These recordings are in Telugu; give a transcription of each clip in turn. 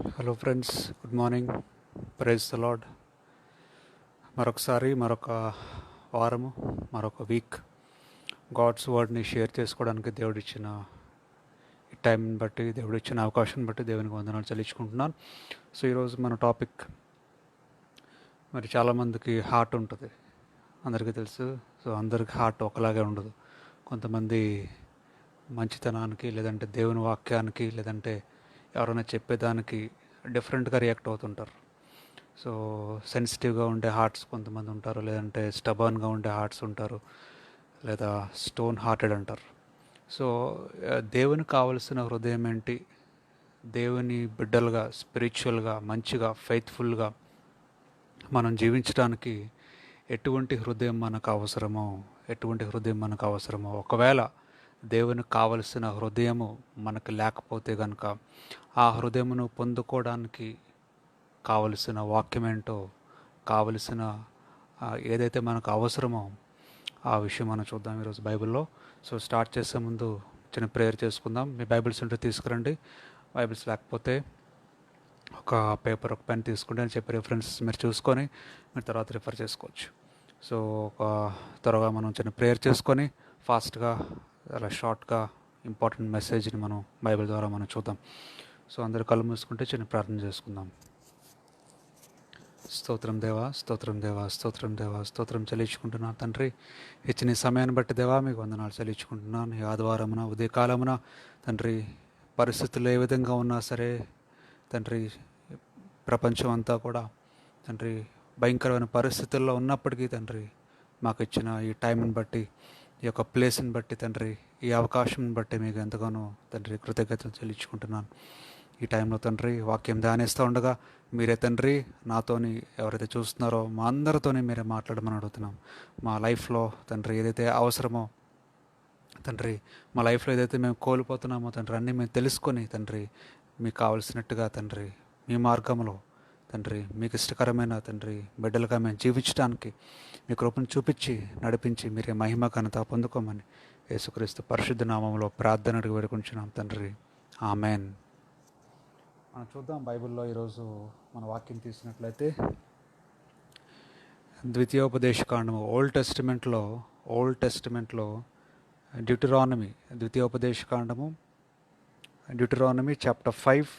Hello friends, good morning. Praise the Lord. మరొక వారము, మరొక వీక్ గాడ్స్ వర్డ్ని షేర్ చేసుకోవడానికి దేవుడిచ్చిన ఈ టైంని బట్టి, దేవుడిచ్చిన అవకాశం బట్టి దేవునికి వందనాలు చెల్లించుకుంటున్నాను. సో ఈరోజు మన టాపిక్, మరి చాలామందికి హార్ట్ ఉంటుంది, అందరికీ తెలుసు. సో అందరికి హార్ట్ ఒకలాగే ఉండదు. కొంతమంది మంచితనానికి, లేదంటే దేవుని వాక్యానికి, లేదంటే ఎవరైనా చెప్పేదానికి డిఫరెంట్గా రియాక్ట్ అవుతుంటారు. సో సెన్సిటివ్గా ఉండే హార్ట్స్ కొంతమంది ఉంటారు, లేదంటే స్టబర్న్గా ఉండే హార్ట్స్ ఉంటారు, లేదా స్టోన్ హార్టెడ్ అంటారు. సో దేవునికి కావలసిన హృదయం ఏంటి? దేవుని బిడ్డలుగా, స్పిరిచువల్గా, మంచిగా, ఫెయిత్ఫుల్గా మనం జీవించడానికి ఎటువంటి హృదయం మనకు అవసరమో ఒకవేళ దేవునికి కావలసిన హృదయము మనకు లేకపోతే కనుక ఆ హృదయమును పొందుకోవడానికి కావలసిన వాక్యం ఏంటో, కావలసిన ఏదైతే మనకు అవసరమో ఆ విషయం మనం చూద్దాం ఈరోజు బైబిల్లో. సో స్టార్ట్ చేసే ముందు చిన్న ప్రేయర్ చేసుకుందాం. మీ బైబిల్స్ ఉంటే తీసుకురండి. బైబిల్స్ లేకపోతే ఒక పేపర్, ఒక పెన్ తీసుకుంటే అని చెప్పి రిఫరెన్స్ మీరు చూసుకొని మీరు తర్వాత రిఫర్ చేసుకోవచ్చు. సో ఒక త్వరగా మనం చిన్న ప్రేయర్ చేసుకొని ఫాస్ట్గా, అలా షార్ట్గా ఇంపార్టెంట్ మెసేజ్ని మనం బైబిల్ ద్వారా మనం చూద్దాం. సో అందరు కళ్ళు మూసుకుంటే చిన్న ప్రార్థన చేసుకుందాం. స్తోత్రం దేవా, స్తోత్రం దేవా, స్తోత్రం దేవా, స్తోత్రం చెల్లించుకుంటున్నాను తండ్రి. ఇచ్చిన ఈ సమయాన్ని బట్టి దేవా మీకు వందనాలు చెల్లించుకుంటున్నాను. ఈ ఆదివారమున, ఉదయకాలమున తండ్రి, పరిస్థితులు ఏ విధంగా ఉన్నా సరే తండ్రి, ప్రపంచం అంతా కూడా తండ్రి భయంకరమైన పరిస్థితుల్లో ఉన్నప్పటికీ తండ్రి, మాకు ఇచ్చిన ఈ టైంని బట్టి, ఈ యొక్క ప్లేస్ని బట్టి తండ్రి, ఈ అవకాశం బట్టి మీకు ఎంతగానో తండ్రి కృతజ్ఞతలు చెల్లించుకుంటున్నాను. ఈ టైంలో తండ్రి వాక్యం ధ్యానిస్తూ ఉండగా మీరే తండ్రి నాతోని, ఎవరైతే చూస్తున్నారో మా అందరితోని మీరే మాట్లాడమని అడుగుతున్నాం. మా లైఫ్లో తండ్రి ఏదైతే అవసరమో తండ్రి, మా లైఫ్లో ఏదైతే మేము కోల్పోతున్నామో తండ్రి, అన్నీ మేము తెలుసుకొని తండ్రి మీకు కావలసినట్టుగా తండ్రి మీ మార్గంలో తండ్రి, మీకు ఇష్టకరమైన తండ్రి బిడ్డలుగా మేము జీవించడానికి మీ కృపను చూపించి నడిపించి మీరే మహిమ ఘనత పొందుకోమని యేసుక్రీస్తు పరిశుద్ధ నామంలో ప్రార్థన అడిగి వేడుకుంటున్నాం తండ్రి, ఆమెన్. మనం చూద్దాం బైబిల్లో ఈరోజు మన వాక్యం తీసినట్లయితే ద్వితీయోపదేశకాండము, ఓల్డ్ టెస్టిమెంట్లో డ్యూటరానమీ, ద్వితీయోపదేశకాండము, Deuteronomy chapter 5,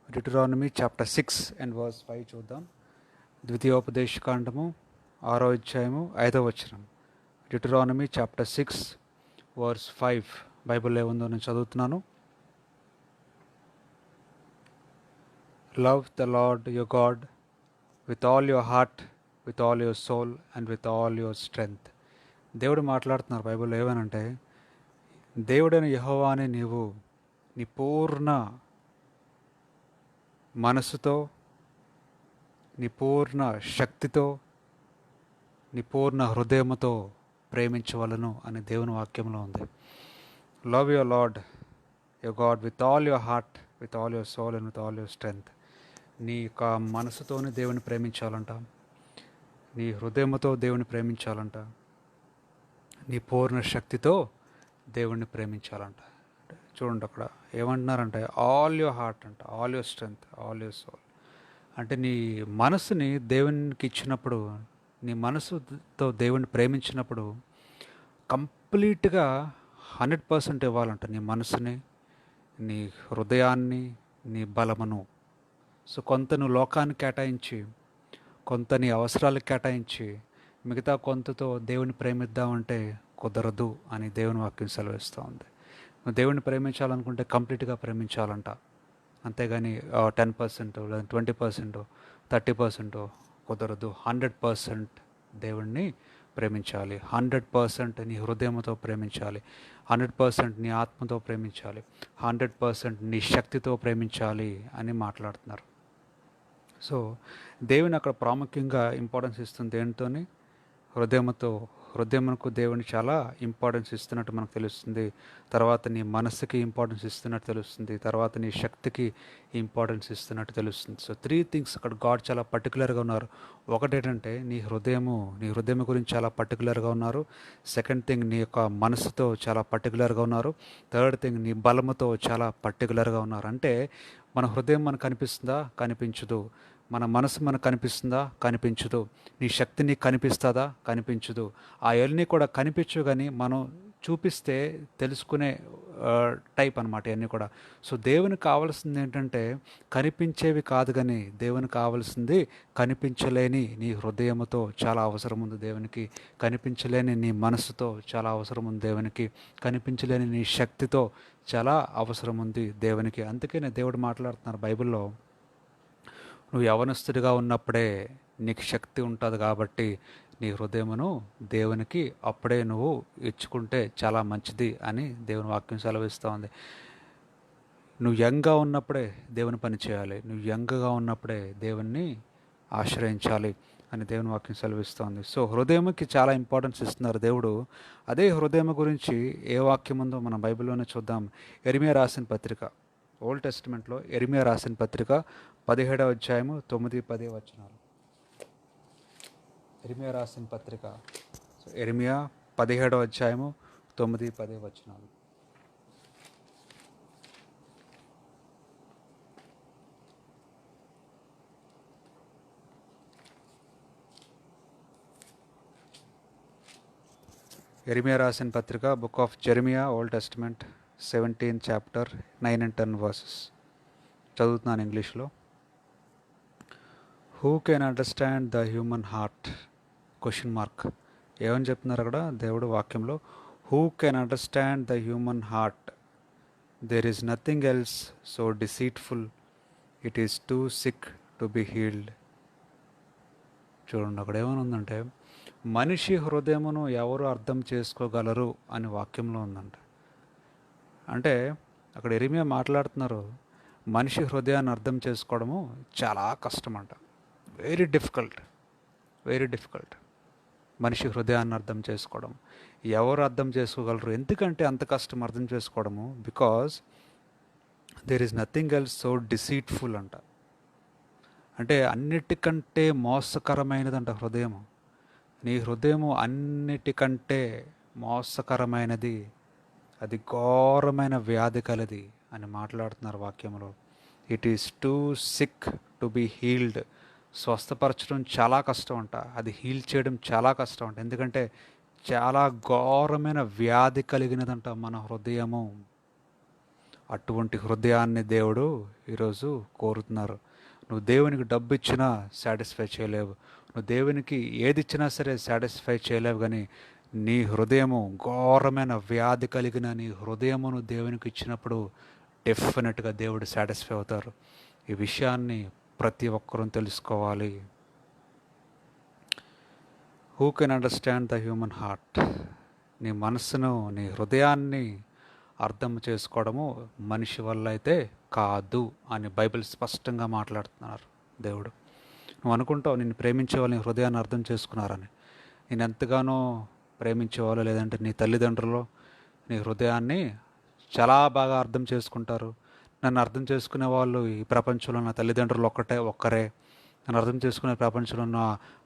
Deuteronomy chapter 6 and verse 5 చూద్దాం. ద్వితీయోపదేశకాండము 6వ అధ్యాయము 5వ వచనం. డ్యూటరానమీ చాప్టర్ 6 verse 5 బైబిల్లో ఏముందో నేను చదువుతున్నాను. Love the Lord your God with all your heart, with all your soul and with all your strength. దేవుడు మాట్లాడుతున్నారు బైబిల్లో ఏమనంటే, దేవుడైన యెహోవాని నీవు నీ పూర్ణ మనసుతో, నీ పూర్ణ శక్తితో, నీ పూర్ణ హృదయముతో ప్రేమించవలను అని దేవుని వాక్యంలో ఉంది. Love your Lord your God with all your heart, with all your soul and with all your strength. నీ యొక్క మనసుతోనే దేవుని ప్రేమించాలంట, నీ హృదయముతో దేవుని ప్రేమించాలంట, నీ పూర్ణ శక్తితో దేవుణ్ణి ప్రేమించాలంట. చూడండి అక్కడ ఏమంటున్నారంటే ఆల్ యువర్ హార్ట్ అంట, all your strength, all your soul. అంటే నీ మనసుని దేవునికి ఇచ్చినప్పుడు, నీ మనసుతో దేవుణ్ణి ప్రేమించినప్పుడు కంప్లీట్గా 100% ఇవ్వాలంట. నీ మనసుని, నీ హృదయాన్ని, నీ బలమును. సో కొంత నువ్వు లోకానికి కేటాయించి, కొంత నీ అవసరాలకు కేటాయించి, మిగతా కొంతతో దేవుని ప్రేమిద్దామంటే కుదరదు అని దేవుని వాక్యం సెలవిస్తూ ఉంది. నువ్వు దేవుని ప్రేమించాలనుకుంటే కంప్లీట్గా ప్రేమించాలంట, అంతేగాని 10% లేదా 20%, 30% కుదరదు. 100% దేవుణ్ణి ప్రేమించాలి. 100% నీ హృదయంతో ప్రేమించాలి. 100% నీ ఆత్మతో ప్రేమించాలి. 100% నీ శక్తితో ప్రేమించాలి అని మాట్లాడుతున్నారు. సో దేవుని అక్కడ ప్రాముఖ్యంగా ఇంపార్టెన్స్ ఇస్తుంది ఏంటోని, హృదయముతో హృదయమునకు దేవుని చాలా ఇంపార్టెన్స్ ఇస్తున్నట్టు మనకు తెలుస్తుంది. తర్వాత నీ మనసుకి ఇంపార్టెన్స్ ఇస్తున్నట్టు తెలుస్తుంది. తర్వాత నీ శక్తికి ఇంపార్టెన్స్ ఇస్తున్నట్టు తెలుస్తుంది. సో 3 థింగ్స్ అక్కడ గాడ్ చాలా పర్టికులర్గా ఉన్నారు. ఒకటేంటంటే నీ హృదయం గురించి చాలా పర్టికులర్గా ఉన్నారు. సెకండ్ థింగ్ నీ యొక్క మనసుతో చాలా పర్టికులర్గా ఉన్నారు. థర్డ్ థింగ్ నీ బలముతో చాలా పర్టికులర్గా ఉన్నారు. అంటే మన హృదయం మనకు కనిపిస్తుందా? కనిపించదు. మన మనసు మనకు కనిపిస్తుందా? కనిపించదు. నీ శక్తి నీకు కనిపిస్తుందా? కనిపించదు. అవన్నీ కూడా కనిపించవు, కానీ మనం చూపిస్తే తెలుసుకునే టైప్ అనమాట ఇవన్నీ కూడా. సో దేవునికి కావాల్సింది ఏంటంటే కనిపించేవి కాదు, కానీ దేవునికి కావాల్సింది కనిపించలేని నీ హృదయముతో చాలా అవసరం ఉంది దేవునికి. కనిపించలేని నీ మనసుతో చాలా అవసరం ఉంది దేవునికి. కనిపించలేని నీ శక్తితో చాలా అవసరం ఉంది దేవునికి. అందుకనే దేవుడు మాట్లాడుతున్నారు బైబిల్లో, నువ్వు యవనస్తుడిగా ఉన్నప్పుడే నీకు శక్తి ఉంటుంది కాబట్టి నీ హృదయమును దేవునికి అప్పుడే నువ్వు ఇచ్చుకుంటే చాలా మంచిది అని దేవుని వాక్యం సెలవిస్తూ ఉంది. నువ్వు యంగ్గా ఉన్నప్పుడే దేవుని పని చేయాలి. నువ్వు యంగ్గా ఉన్నప్పుడే దేవుణ్ణి ఆశ్రయించాలి అని దేవుని వాక్యం సెలవిస్తోంది. సో హృదయంకి చాలా ఇంపార్టెన్స్ ఇస్తున్నారు దేవుడు. అదే హృదయం గురించి ఏ వాక్యం ఉందో మనం బైబిల్లోనే చూద్దాం. యెరెమీయా రాసిన పత్రిక, ఓల్డ్ టెస్టిమెంట్లో యెరెమీయా రాసిన పత్రిక 17వ అధ్యాయము 9-10 వచనాలు. యెరెమీయా రాసిన పత్రిక, యెరెమీయా 17వ అధ్యాయము 9-10 వచనాలు. యెరెమీయా రాసిన పత్రిక, book of Jeremiah, Old Testament, 17th chapter, 9 and 10 verses. చదువుతున్నాను ఇంగ్లీష్లో. Who can understand the human heart? Question mark. ఏమని చెప్తున్నారు అక్కడ దేవుడు వాక్యంలో? Who can understand the human heart? There is nothing else so deceitful, it is too sick to be healed. చూడండి, అక్కడ ఏమని ఉందంటే మనిషి హృదయమును ఎవరు అర్థం చేసుకోగలరు అని వాక్యంలో ఉందంట. అంటే అక్కడ యెరెమీయా మాట్లాడుతున్నారు, మనిషి హృదయాన్ని అర్థం చేసుకోవడము చాలా కష్టం అంట. Very difficult, very difficult. మనిషి హృదయాన్ని అర్థం చేసుకోవడం ఎవరు అర్థం చేసుకోగలరు? ఎందుకంటే అంత కష్టం అర్థం చేసుకోవడము? Because there is nothing else so deceitful అంట. అంటే అన్నిటికంటే మోసకరమైనదంట హృదయము. నీ హృదయము అన్నిటికంటే మోసకరమైనది, అది ఘోరమైన వ్యాధి కలది అని మాట్లాడుతున్నారు వాక్యంలో. It is too sick to be healed. స్వస్థపరచడం చాలా కష్టం అంట, అది హీల్ చేయడం చాలా కష్టం అంట. ఎందుకంటే చాలా ఘోరమైన వ్యాధి కలిగినదంట మన హృదయము. అటువంటి హృదయాన్ని దేవుడు ఈరోజు కోరుతున్నారు. నువ్వు దేవునికి డబ్బు ఇచ్చినా సాటిస్ఫై చేయలేవు, నువ్వు దేవునికి ఏది ఇచ్చినా సరే సాటిస్ఫై చేయలేవు, కానీ నీ హృదయము, ఘోరమైన వ్యాధి కలిగిన నీ హృదయమును దేవునికి ఇచ్చినప్పుడు డెఫినెట్గా దేవుడు సాటిస్ఫై అవుతారు. ఈ విషయాన్ని ప్రతి ఒక్కరూ తెలుసుకోవాలి. Who can understand the human heart? నీ మనసును, నీ హృదయాన్ని అర్థం చేసుకోవడము మనిషి వల్ల అయితే కాదు అని బైబిల్ స్పష్టంగా మాట్లాడుతున్నారు దేవుడు. నువ్వు అనుకుంటావు నిన్ను ప్రేమించే వాళ్ళు నీ హృదయాన్ని అర్థం చేసుకున్నారని. నేను ఎంతగానో ప్రేమించేవాళ్ళు, లేదంటే నీ తల్లిదండ్రులు నీ హృదయాన్ని చాలా బాగా అర్థం చేసుకుంటారు. నన్ను అర్థం చేసుకునే వాళ్ళు ఈ ప్రపంచంలో నా తల్లిదండ్రులు ఒక్కరే, నన్ను అర్థం చేసుకునే ప్రపంచంలో నా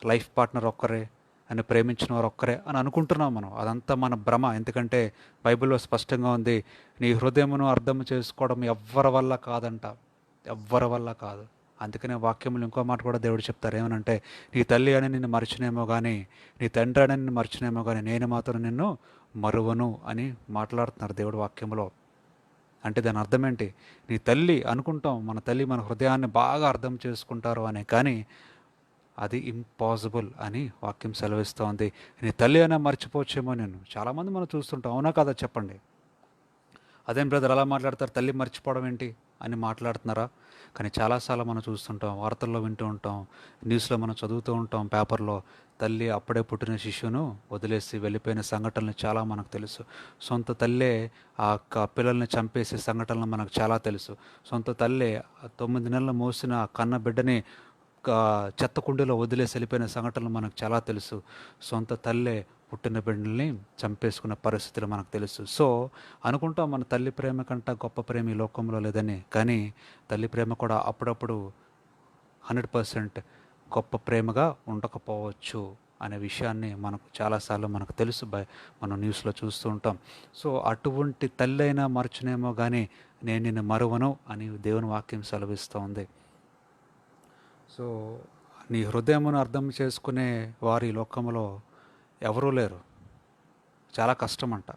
లైఫ్ పార్ట్నర్ ఒక్కరే, నన్ను ప్రేమించిన వారు ఒక్కరే అని అనుకుంటున్నాం మనం. అదంతా మన భ్రమ. ఎందుకంటే బైబిల్లో స్పష్టంగా ఉంది, నీ హృదయమును అర్థం చేసుకోవడం ఎవ్వరి వల్ల కాదంట, ఎవ్వరి వల్ల కాదు. అందుకనే వాక్యములు ఇంకో మాట కూడా దేవుడు చెప్తారు, ఏమనంటే నీ తల్లి అని నిన్ను మర్చినేమో కానీ, నీ తండ్రి అని నిన్ను మర్చినేమో కానీ, నేను మాత్రం నిన్ను మరువను అని మాట్లాడుతున్నారు దేవుడు వాక్యంలో. అంటే దాని అర్థం ఏంటి? నీ తల్లి అనుకుంటాం, మన తల్లి మన హృదయాన్ని బాగా అర్థం చేసుకుంటారు అని, కానీ అది ఇంపాసిబుల్ అని వాక్యం సెలవిస్తోంది. నీ తల్లి అయినా మర్చిపోవచ్చేమో నేను. చాలామంది మనం చూస్తుంటాం, అవునా కదా చెప్పండి? అదేం బ్రదర్ అలా మాట్లాడతారు, తల్లి మర్చిపోవడం ఏంటి అని మాట్లాడుతున్నారా? కానీ చాలాసార్లు మనం చూస్తుంటాం, వార్తల్లో వింటూ ఉంటాం, న్యూస్లో మనం చదువుతూ ఉంటాం, పేపర్లో తల్లి అప్పుడే పుట్టిన శిశువును వదిలేసి వెళ్ళిపోయిన సంఘటనలు చాలా మనకు తెలుసు. సొంత తల్లే ఆ పిల్లల్ని చంపేసే సంఘటనలు మనకు చాలా తెలుసు. సొంత తల్లే 9 నెలలు మోసిన కన్న బిడ్డని చెత్త కుండీలో వదిలేసి వెళ్ళిపోయిన సంఘటనలు మనకు చాలా తెలుసు. సొంత తల్లే పుట్టిన బిడ్డల్ని చంపేసుకున్న పరిస్థితులు మనకు తెలుసు. సో అనుకుంటాం మన తల్లి ప్రేమ కంటే గొప్ప ప్రేమ ఈ లోకంలో లేదని. కానీ తల్లి ప్రేమ కూడా అప్పుడప్పుడు 100% గొప్ప ప్రేమగా ఉండకపోవచ్చు అనే విషయాన్ని మనకు చాలాసార్లు మనకు తెలుసు. మనం న్యూస్లో చూస్తూ ఉంటాం. సో అటువంటి తల్లి అయినా మరచునేమో కానీ నేను నిన్ను మరువను అని దేవుని వాక్యం సెలవిస్తూ ఉంది. సో నీ హృదయమును అర్థం చేసుకునే వారి లోకంలో ఎవరూ లేరు. చాలా కష్టమంట.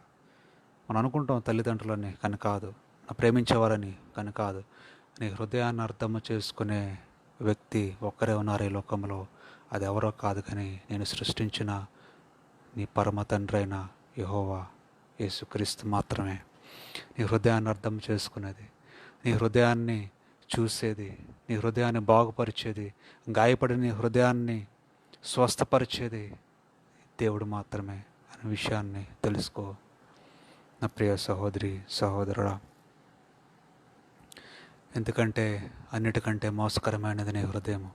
మనం అనుకుంటాం తల్లిదండ్రులని, కానీ కాదు. నా ప్రేమించేవారని, కానీ కాదు. నీ హృదయాన్ని అర్థం చేసుకునే వ్యక్తి ఒక్కరే ఉన్నారు ఈ లోకంలో. అది ఎవరో కాదు కానీ నేను సృష్టించిన నీ పరమ తండ్రి అయిన యెహోవా యేసుక్రీస్తు మాత్రమే. నీ హృదయాన్ని అర్థం చేసుకునేది, నీ హృదయాన్ని చూసేది, నీ హృదయాన్ని బాగుపరిచేది, గాయపడిన నీ హృదయాన్ని స్వస్థపరిచేది దేవుడు మాత్రమే అనే విషయాన్ని తెలుసుకో నా ప్రియ సహోదరి సహోదరుడా. ఎందుకంటే అన్నిటికంటే మోసకరమైనది నీ హృదయము,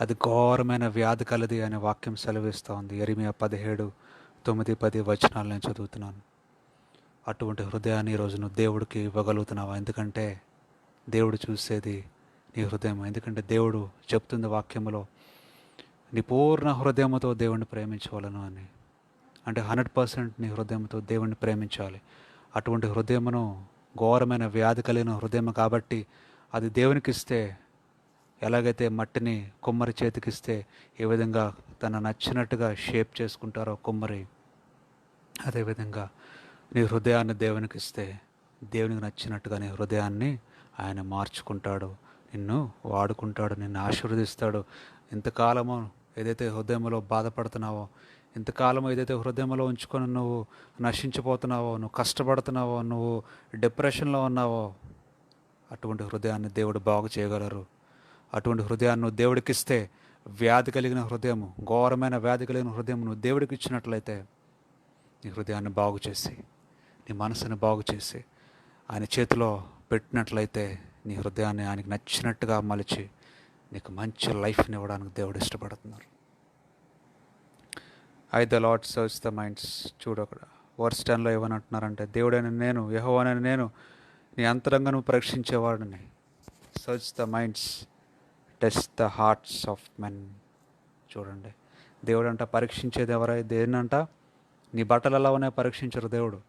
అది ఘోరమైన వ్యాధి కలది అనే వాక్యం సెలవిస్తూ ఉంది. యెరెమీయా 17:9-10 వచనాలు నేను చదువుతున్నాను. అటువంటి హృదయాన్ని ఈరోజు నువ్వు దేవుడికి ఇవ్వగలుగుతున్నావా? ఎందుకంటే దేవుడు చూసేది నీ హృదయం. ఎందుకంటే దేవుడు చెప్తుంది వాక్యములో, నీ పూర్ణ హృదయముతో దేవుణ్ణి ప్రేమించవలను అని. అంటే 100% నీ హృదయంతో దేవుణ్ణి ప్రేమించాలి. అటువంటి హృదయమును ఘోరమైన వ్యాధి కలిగిన హృదయం కాబట్టి అది దేవునికి ఇస్తే, ఎలాగైతే మట్టిని కుమ్మరి చేతికిస్తే ఏ విధంగా తన నచ్చినట్టుగా షేప్ చేసుకుంటారో కుమ్మరి, అదేవిధంగా నీ హృదయాన్ని దేవునికి ఇస్తే దేవునికి నచ్చినట్టుగా నీ హృదయాన్ని ఆయన మార్చుకుంటాడు, నిన్ను వాడుకుంటాడు, నిన్ను ఆశీర్వదిస్తాడు. ఇంతకాలము ఏదైతే హృదయంలో బాధపడుతున్నావో, ఇంతకాలం ఏదైతే హృదయంలో ఉంచుకొని నువ్వు నశించిపోతున్నావో, నువ్వు కష్టపడుతున్నావో, నువ్వు డిప్రెషన్లో ఉన్నావో, అటువంటి హృదయాన్ని దేవుడు బాగు చేయగలరు. అటువంటి హృదయాన్ని నువ్వు దేవుడికి ఇస్తే, వ్యాధి కలిగిన హృదయము, ఘోరమైన వ్యాధి కలిగిన హృదయం నువ్వు దేవుడికి ఇచ్చినట్లయితే, నీ హృదయాన్ని బాగు చేసి, నీ మనసుని బాగు చేసి ఆయన చేతిలో పెట్టినట్లయితే, నీ హృదయాన్ని ఆయనకి నచ్చినట్టుగా మలిచి నీకు మంచి లైఫ్ని ఇవ్వడానికి దేవుడు ఇష్టపడుతున్నారు. The lord search the minds. చూడు అక్కడ వర్స్ 10లో ఏమనంటున్నారంటే, దేవుడైన నేను, యెహోవానైన నేను నీ అంతరంగను పరీక్షించేవాడిని. Search the minds, test the hearts of men. చూడండి, దేవుడు అంట పరీక్షించేది ఎవరై? దేన్నంట? నీ బట్టలు ఎలా ఉన్నాయో పరీక్షించరు దేవుడు,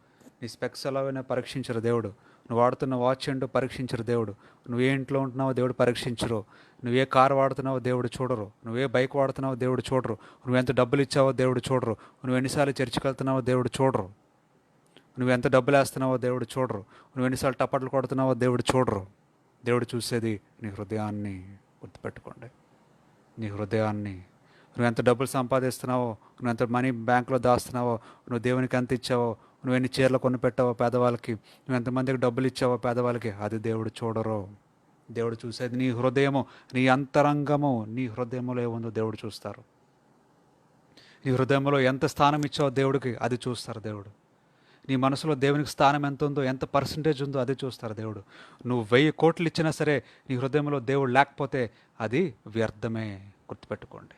నీ స్పెక్స్ ఎలా ఉన్నాయో పరీక్షించరు దేవుడు, నువ్వు వాడుతున్న వాచ్ ఏంటో పరీక్షించరు దేవుడు, నువ్వే ఇంట్లో ఉంటున్నావో దేవుడు పరీక్షించరు, నువ్వే కారు వాడుతున్నావో దేవుడు చూడరు, నువ్వే బైక్ వాడుతున్నావో దేవుడు చూడరు, నువ్వెంత డబ్బులు ఇచ్చావో దేవుడు చూడరు, నువ్వు ఎన్నిసార్లు చర్చికి వెళ్తున్నావో దేవుడు చూడరు, నువ్వెంత డబ్బులు వేస్తున్నావో దేవుడు చూడరు, నువ్వు ఎన్నిసార్లు టప్పట్లు కొడుతున్నావో దేవుడు చూడరు. దేవుడు చూసేది నీ హృదయాన్ని. గుర్తుపెట్టుకోండి, నీ హృదయాన్ని. నువ్వు ఎంత డబ్బులు సంపాదిస్తున్నావో, నువ్వు ఎంత మనీ బ్యాంకులో దాస్తున్నావో, నువ్వు దేవునికి ఎంత ఇచ్చావో, నువ్వు ఎన్ని చీరలు కొని పెట్టావో పేదవాళ్ళకి, నువ్వు ఎంతమందికి డబ్బులు ఇచ్చావో పేదవాళ్ళకి, అది దేవుడు చూడరు. దేవుడు చూసేది నీ హృదయము, నీ అంతరంగము. నీ హృదయంలో ఏముందో దేవుడు చూస్తారు. నీ హృదయంలో ఎంత స్థానం ఇచ్చావో దేవుడికి, అది చూస్తారు దేవుడు. నీ మనసులో దేవునికి స్థానం ఎంత ఉందో, ఎంత పర్సంటేజ్ ఉందో అది చూస్తారు దేవుడు. నువ్వు 1000 కోట్లు ఇచ్చినా సరే నీ హృదయంలో దేవుడు లేకపోతే అది వ్యర్థమే. గుర్తుపెట్టుకోండి.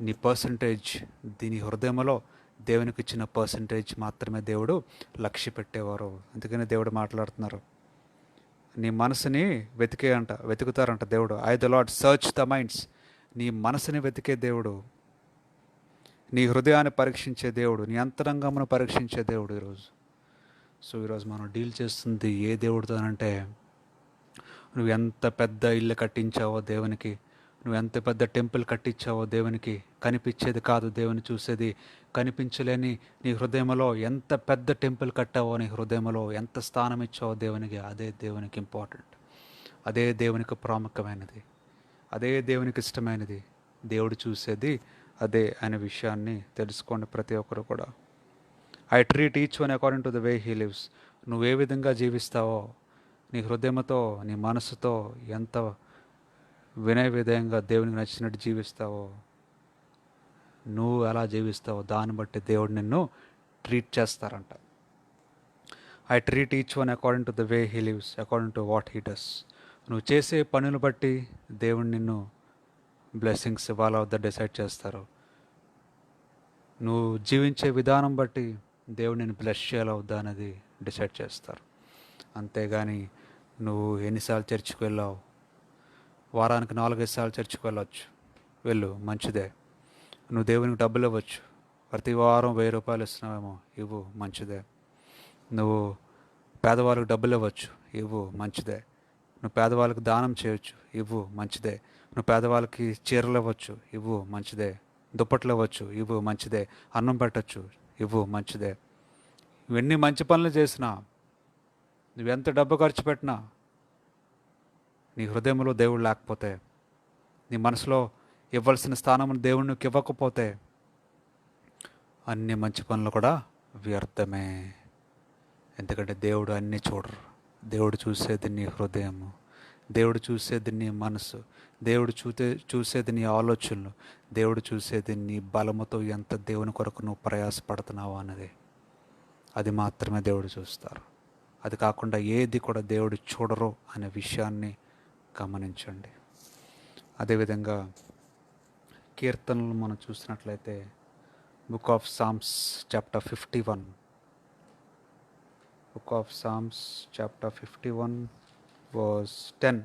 నీ పర్సంటేజ్, దీని హృదయంలో దేవునికి ఇచ్చిన పర్సంటేజ్ మాత్రమే దేవుడు లక్ష్య పెట్టేవారు. అందుకని దేవుడు మాట్లాడుతున్నారు, నీ మనసుని వెతుకుతారంట దేవుడు. The lord search the minds. నీ మనసుని వెతికే దేవుడు, నీ హృదయాన్ని పరీక్షించే దేవుడు, నీ అంతరంగమును పరీక్షించే దేవుడు ఈరోజు. సో ఈరోజు మనం డీల్ చేస్తుంది ఏ దేవుడితోనంటే, నువ్వు ఎంత పెద్ద ఇల్లు కట్టించావో దేవునికి, నువ్వు ఎంత పెద్ద టెంపుల్ కట్టించావో దేవునికి, కనిపించేది కాదు దేవుని చూసేది. కనిపించలేని నీ హృదయంలో ఎంత పెద్ద టెంపుల్ కట్టావో, నీ హృదయంలో ఎంత స్థానం ఇచ్చావో దేవునికి, అదే దేవునికి ఇంపార్టెంట్, అదే దేవునికి ప్రాముఖ్యమైనది, అదే దేవునికి ఇష్టమైనది. దేవుడు చూసేది అదే అనే విషయాన్ని తెలుసుకోండి ప్రతి ఒక్కరు కూడా. I treat each one according to the way he lives. నువ్వు ఏ విధంగా జీవిస్తావో, నీ హృదయంతో, నీ మనసుతో ఎంత వినయ విధేయంగా దేవునికి నచ్చినట్టు జీవిస్తావో, నువ్వు ఎలా జీవిస్తావో దాన్ని బట్టి దేవుడు నిన్ను ట్రీట్ చేస్తారంట. I treat each one according to the way he lives, according to what he does. నువ్వు చేసే పనులు బట్టి దేవుడు నిన్ను బ్లెస్సింగ్స్ ఇవ్వాలా వద్ద డిసైడ్ చేస్తారు. నువ్వు జీవించే విధానం బట్టి దేవుడు నిన్ను బ్లెస్ చేయాలా వద్దా అనేది డిసైడ్ చేస్తారు. అంతేగాని నువ్వు ఎన్నిసార్లు చర్చికి వెళ్ళావు, వారానికి 4-5 సార్లు చర్చికి వెళ్ళవచ్చు, వెళ్ళు, మంచిదే. నువ్వు దేవునికి డబ్బులు ఇవ్వచ్చు, ప్రతి వారం 1000 రూపాయలు ఇస్తున్నావేమో, ఇవ్వు, మంచిదే. నువ్వు పేదవాళ్ళకి డబ్బులు ఇవ్వచ్చు, ఇవ్వు, మంచిదే. నువ్వు పేదవాళ్ళకి దానం చేయొచ్చు, ఇవ్వు, మంచిదే. నువ్వు పేదవాళ్ళకి చీరలు ఇవ్వచ్చు, ఇవ్వు, మంచిదే. దుప్పట్లు ఇవ్వచ్చు, ఇవ్వు, మంచిదే. అన్నం పెట్టచ్చు, ఇవ్వు, మంచిదే. ఇవన్నీ మంచి పనులు చేసినా, నువ్వెంత డబ్బు ఖర్చు పెట్టినా, నీ హృదయంలో దేవుడు లేకపోతే, నీ మనసులో ఇవ్వాల్సిన స్థానం దేవుడు నీకు ఇవ్వకపోతే, అన్ని మంచి పనులు కూడా వ్యర్థమే. ఎందుకంటే దేవుడు అన్నీ చూడరు. దేవుడు చూసేది నీ హృదయము, దేవుడు చూసేది నీ మనసు, దేవుడు చూసేది నీ ఆలోచనలు, దేవుడు చూసేది నీ బలముతో ఎంత దేవుని కొరకు నువ్వు ప్రయాసపడుతున్నావు అన్నది. అది మాత్రమే దేవుడు చూస్తారు. అది కాకుండా ఏది కూడా దేవుడు చూడరు అనే విషయాన్ని గమనించండి. అదేవిధంగా కీర్తనలు మనం చూసినట్లయితే book of Psalms chapter 51, book of Psalms chapter 51 verse 10.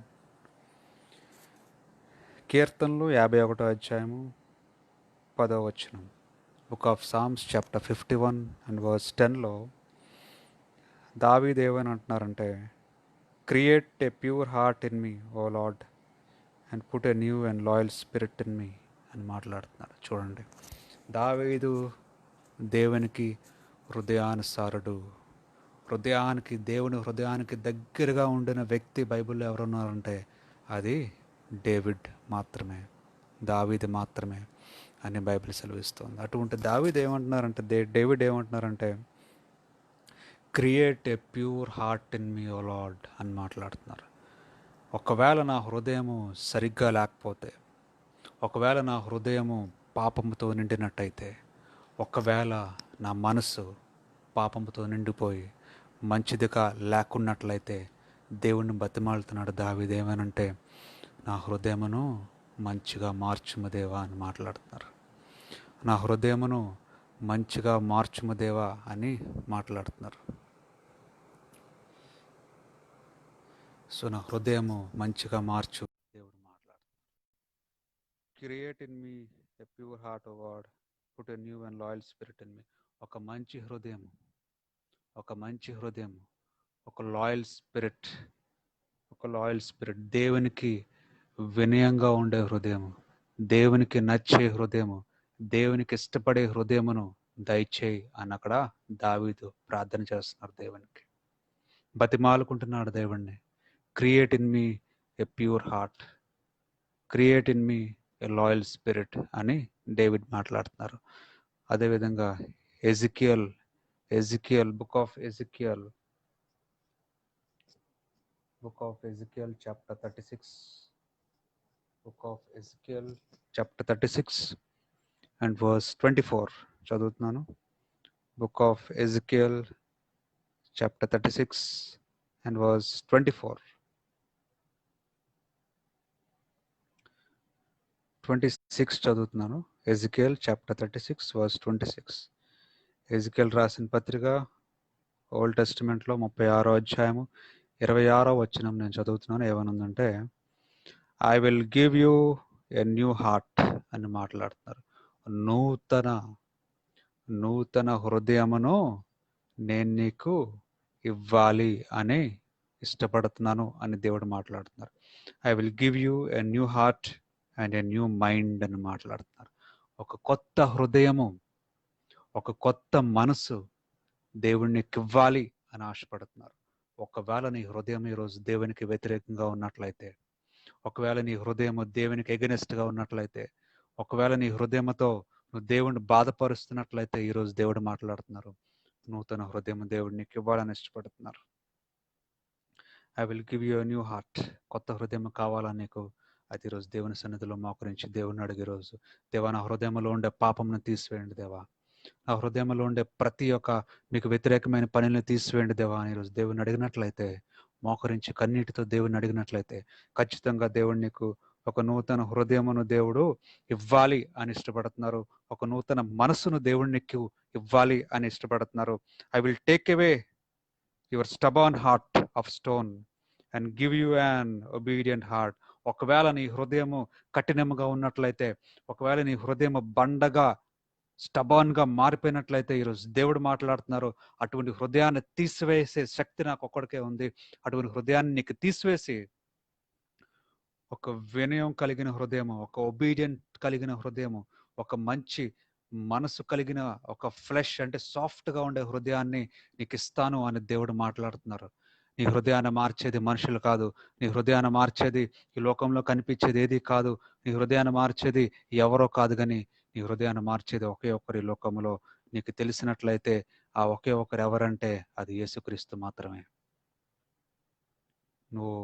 కీర్తనలు 51వ అధ్యాయము 10వ వచనం. Book of Psalms chapter 51 and verse 10లో దావీదు ఏమని అంటున్నారంటే, create a pure heart in me O Lord and put a new and loyal spirit in me అని మాట్లాడుతున్నారు. చూడండి, దావీదు దేవునికి హృదయానుసారుడు. దేవుని హృదయానికి దగ్గరగా ఉండిన వ్యక్తి బైబిల్లో ఎవరున్నారంటే అది డేవిడ్ మాత్రమే, దావీదు మాత్రమే అని బైబిల్ సెలవిస్తుంది. అటువంటి దావీదు ఏమంటున్నారంటే, డేవిడ్ ఏమంటున్నారంటే, create a pure heart in me O Lord అని మాట్లాడుతున్నారు. ఒకవేళ నా హృదయము సరిగ్గా లేకపోతే, ఒకవేళ నా హృదయము పాపముతో నిండినట్టయితే, ఒకవేళ నా మనసు పాపముతో నిండిపోయి మంచిదిగా లేకున్నట్లయితే, దేవుణ్ణి బతిమాలుతున్నాడు దావీదు ఏమనంటే, నా హృదయమును మంచిగా మార్చుము దేవా అని మాట్లాడుతున్నారు. నా హృదయమును మంచిగా మార్చుము దేవా అని మాట్లాడుతున్నారు. సో నా హృదయము మంచిగా మార్చు దేవుడు మాట్లాడుతున్నారు. Create in me a pure heart O God, put a new and loyal spirit in me. ఒక మంచి హృదయం, ఒక లాయల్ స్పిరిట్, దేవునికి వినయంగా ఉండే హృదయము, దేవునికి నచ్చే హృదయము, దేవునికి ఇష్టపడే హృదయమును దయచేయి అని అక్కడ దావీదు ప్రార్థన చేస్తున్నారు. దేవునికి బతిమాలుకుంటున్నాడు దేవుణ్ణి. Create in me a pure heart, create in me a loyal spirit అని డేవిడ్ మాట్లాడుతున్నారు. అదేవిధంగా Ezekiel book of Ezekiel chapter 36, book of Ezekiel chapter 36 and verse 24 చదువుతున్నాను. Book of Ezekiel chapter 36 and verse 24. 26 చదువుతున్నాను. Ezekiel chapter 36 verse 26. ఎజికియల్ రాసిన పత్రిక ఓల్డ్ టెస్టిమెంట్లో 36వ అధ్యాయము 26వ వచనం నేను చదువుతున్నాను. ఏమనుందంటే, I will give you a new heart అని మాట్లాడుతున్నారు. నూతన హృదయమును నేను నీకు ఇవ్వాలి అని ఇష్టపడుతున్నాను అని దేవుడు మాట్లాడుతున్నారు. I will give you a new heart and a new mind అని మాట్లాడుతున్నారు. ఒక కొత్త హృదయము, ఒక కొత్త మనసు దేవునికి ఇవ్వాలి అని ఆశపడుతున్నారు. ఒకవేళ నీ హృదయం ఈరోజు దేవునికి వ్యతిరేకంగా ఉన్నట్లయితే, ఒకవేళ నీ హృదయం దేవునికి ఎగనెస్ట్గా ఉన్నట్లయితే, ఒకవేళ నీ హృదయంతో నువ్వు దేవుడిని బాధపరుస్తున్నట్లయితే, ఈరోజు దేవుడు మాట్లాడుతున్నారు. నూతన హృదయం దేవుడు నీకు ఇవ్వాలని ఇష్టపడుతున్నారు. I will give you a new heart. కొత్త హృదయం కావాలా నీకు? అది ఈరోజు దేవుని సన్నిధిలో మోకరించి దేవుని అడిగే రోజు. దేవా, నా హృదయంలో ఉండే పాపంను తీసివేయండి దేవా, నా హృదయంలో ఉండే ప్రతి ఒక్క మీకు వ్యతిరేకమైన పనులను తీసివేయండి దేవా అని ఈరోజు దేవుని అడిగినట్లయితే, మోకరించి కన్నీటితో దేవుడిని అడిగినట్లయితే ఖచ్చితంగా దేవుడు నీకు ఒక నూతన హృదయమును దేవుడు ఇవ్వాలి అని ఇష్టపడుతున్నారు. ఒక నూతన మనసును దేవుడు నీకు ఇవ్వాలి అని ఇష్టపడుతున్నారు. I will take away your stubborn heart of stone and give you an obedient heart. ఒకవేళ నీ హృదయము కఠినముగా ఉన్నట్లయితే, ఒకవేళ నీ హృదయము బండగా స్టబాన్గా మారిపోయినట్లయితే, ఈరోజు దేవుడు మాట్లాడుతున్నారు, అటువంటి హృదయాన్ని తీసివేసే శక్తి నాకు ఒక్కడికే ఉంది. అటువంటి హృదయాన్ని నీకు తీసివేసి ఒక వినయం కలిగిన హృదయము, ఒక ఒబీడియంట్ కలిగిన హృదయము, ఒక మంచి మనసు కలిగిన ఒక ఫ్లెష్ అంటే సాఫ్ట్గా ఉండే హృదయాన్ని నీకు ఇస్తాను అని దేవుడు మాట్లాడుతున్నారు. నీ హృదయాన్ని మార్చేది మనుషులు కాదు. నీ హృదయాన్ని మార్చేది ఈ లోకంలో కనిపించేది ఏది కాదు. నీ హృదయాన్ని మార్చేది ఎవరో కాదు, కానీ నీ హృదయాన్ని మార్చేది ఒకే ఒక్కరి లోకంలో నీకు తెలిసినట్లయితే ఆ ఒకే ఒకరు ఎవరంటే అది యేసుక్రీస్తు మాత్రమే. నువ్వు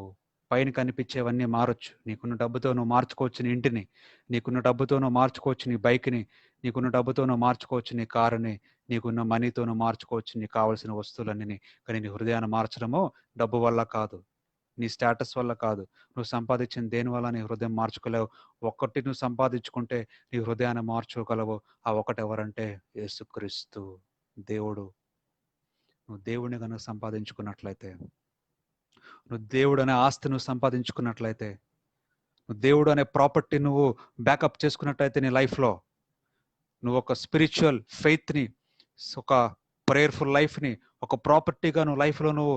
పైన కనిపించేవన్నీ మారొచ్చు. నీకున్న డబ్బుతో నువ్వు మార్చుకోవచ్చు నీ ఇంటిని, నీకున్న డబ్బుతో నువ్వు మార్చుకోవచ్చు నీ బైక్ని, నీకున్న డబ్బుతో నువ్వు మార్చుకోవచ్చు నీ కారుని, నీకున్న మనీతో నువ్వు మార్చుకోవచ్చు నీకు కావాల్సిన వస్తువులన్నీ. కానీ నీ హృదయాన్ని మార్చడము డబ్బు వల్ల కాదు, నీ స్టేటస్ వల్ల కాదు, నువ్వు సంపాదించిన దేని వల్ల నీ హృదయం మార్చుకోలేవు. ఒక్కటి నువ్వు సంపాదించుకుంటే నీ హృదయాన్ని మార్చుకోగలవు. ఆ ఒకటి ఎవరంటే యేసుక్రీస్తు దేవుడు. నువ్వు దేవుడిని కనుక సంపాదించుకున్నట్లయితే, నువ్వు దేవుడు అనే ఆస్తి నువ్వు సంపాదించుకున్నట్లయితే, నువ్వు దేవుడు అనే ప్రాపర్టీ నువ్వు బ్యాకప్ చేసుకున్నట్లయితే నీ లైఫ్లో, నువ్వు ఒక స్పిరిచువల్ ఫెయిత్ని, ఒక ప్రేయర్ఫుల్ లైఫ్ని ఒక ప్రాపర్టీగా నువ్వు లైఫ్లో నువ్వు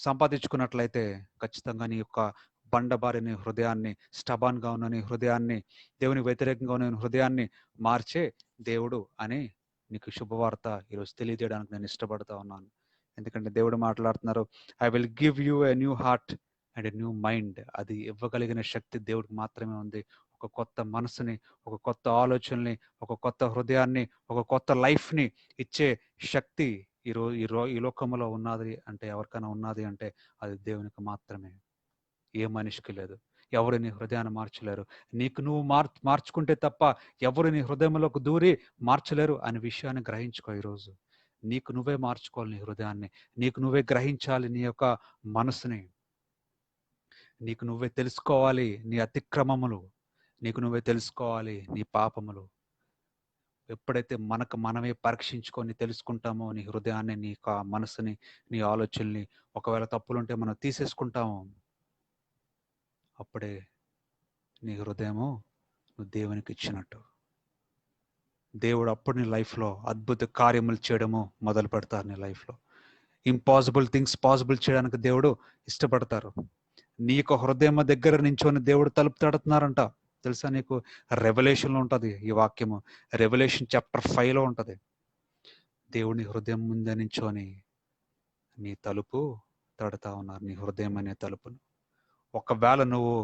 సంపాదించుకున్నట్లయితే, ఖచ్చితంగా నీ యొక్క బండబారిన హృదయాన్ని, స్టబాన్గా ఉన్న నీ హృదయాన్ని, దేవునికి వ్యతిరేకంగా ఉన్న హృదయాన్ని మార్చే దేవుడు అని నీకు శుభవార్త ఈరోజు తెలియజేయడానికి నేను ఇష్టపడుతూ ఉన్నాను. ఎందుకంటే దేవుడు మాట్లాడుతున్నారు, I will give you a new heart and a new mind. అది ఇవ్వగలిగిన శక్తి దేవుడికి మాత్రమే ఉంది. ఒక కొత్త మనసుని, ఒక కొత్త ఆలోచనని, ఒక కొత్త హృదయాన్ని, ఒక కొత్త లైఫ్ని ఇచ్చే శక్తి ఈ లోకంలో ఉన్నది అంటే, ఎవరికైనా ఉన్నది అంటే అది దేవునికి మాత్రమే. ఏ మనిషికి లేదు. ఎవరు నీ హృదయాన్ని మార్చలేరు. నీకు నువ్వు మార్చుకుంటే తప్ప ఎవరు నీ హృదయంలోకి దూరి మార్చలేరు అనే విషయాన్ని గ్రహించుకో. ఈరోజు నీకు నువ్వే మార్చుకోవాలి నీ హృదయాన్ని, నీకు నువ్వే గ్రహించాలి నీ యొక్క మనసుని, నీకు నువ్వే తెలుసుకోవాలి నీ అతిక్రమములు, నీకు నువ్వే తెలుసుకోవాలి నీ పాపములు. ఎప్పుడైతే మనకు మనమే పరీక్షించుకొని తెలుసుకుంటామో నీ హృదయాన్ని, నీ మనసుని, నీ ఆలోచనల్ని, ఒకవేళ తప్పులుంటే మనం తీసేసుకుంటాము, అప్పుడే నీ హృదయము నువ్వు దేవునికి ఇచ్చినట్టు. దేవుడు అప్పుడు నీ లైఫ్లో అద్భుత కార్యములు చేయడము మొదలు పెడతారు. నీ లైఫ్లో ఇంపాసిబుల్ థింగ్స్ పాసిబుల్ చేయడానికి దేవుడు ఇష్టపడతారు. నీ యొక్క హృదయం దగ్గర నించొని దేవుడు తలుపు తడుతున్నారంట. తెలుసా నీకు? రెవల్యూషన్లో ఉంటుంది ఈ వాక్యము. రెవల్యూషన్ చాప్టర్ 5లో ఉంటుంది. దేవుని హృదయం ముందే నించొని నీ తలుపు తడుతా ఉన్నారు, నీ హృదయం అనే తలుపును. ఒకవేళ నువ్వు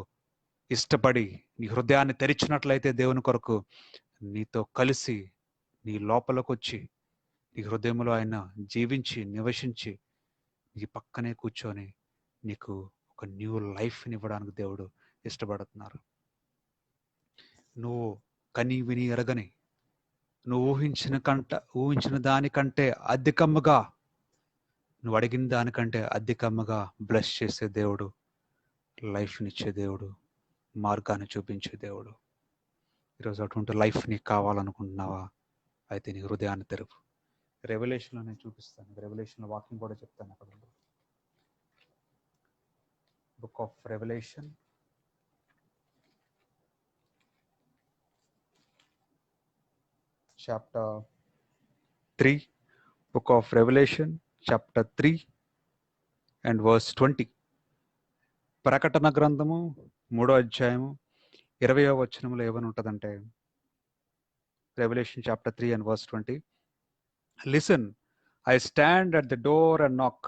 ఇష్టపడి నీ హృదయాన్ని తెరిచినట్లయితే దేవుని కొరకు, నీతో కలిసి నీ లోపలికి వచ్చి నీ హృదయంలో ఆయన జీవించి నివసించి నీ పక్కనే కూర్చొని నీకు ఒక న్యూ లైఫ్ని ఇవ్వడానికి దేవుడు ఇష్టపడుతున్నారు. నువ్వు కని విని ఎరగని, నువ్వు ఊహించిన దానికంటే అధికముగా, నువ్వు అడిగిన దానికంటే అధికముగా బ్లెస్ చేసే దేవుడు, లైఫ్నిచ్చే దేవుడు, మార్గాన్ని చూపించే దేవుడు. ఈరోజు అటువంటి లైఫ్ నీకు కావాలనుకుంటున్నావా? అయితే నీ హృదయాన్ని తెరువు. రెవల్యూషన్లో నేను చూపిస్తాను. రెవల్యూషన్లో వాక్యం కూడా చెప్తాను. అక్కడ book of Revelation chapter 3, book of Revelation chapter 3 and verse 20. ప్రకటన గ్రంథము 3వ అధ్యాయము 20వ వచనంలో ఏమని ఉంటుందంటే, Revelation chapter 3 and verse 20, listen, I stand at the door and knock.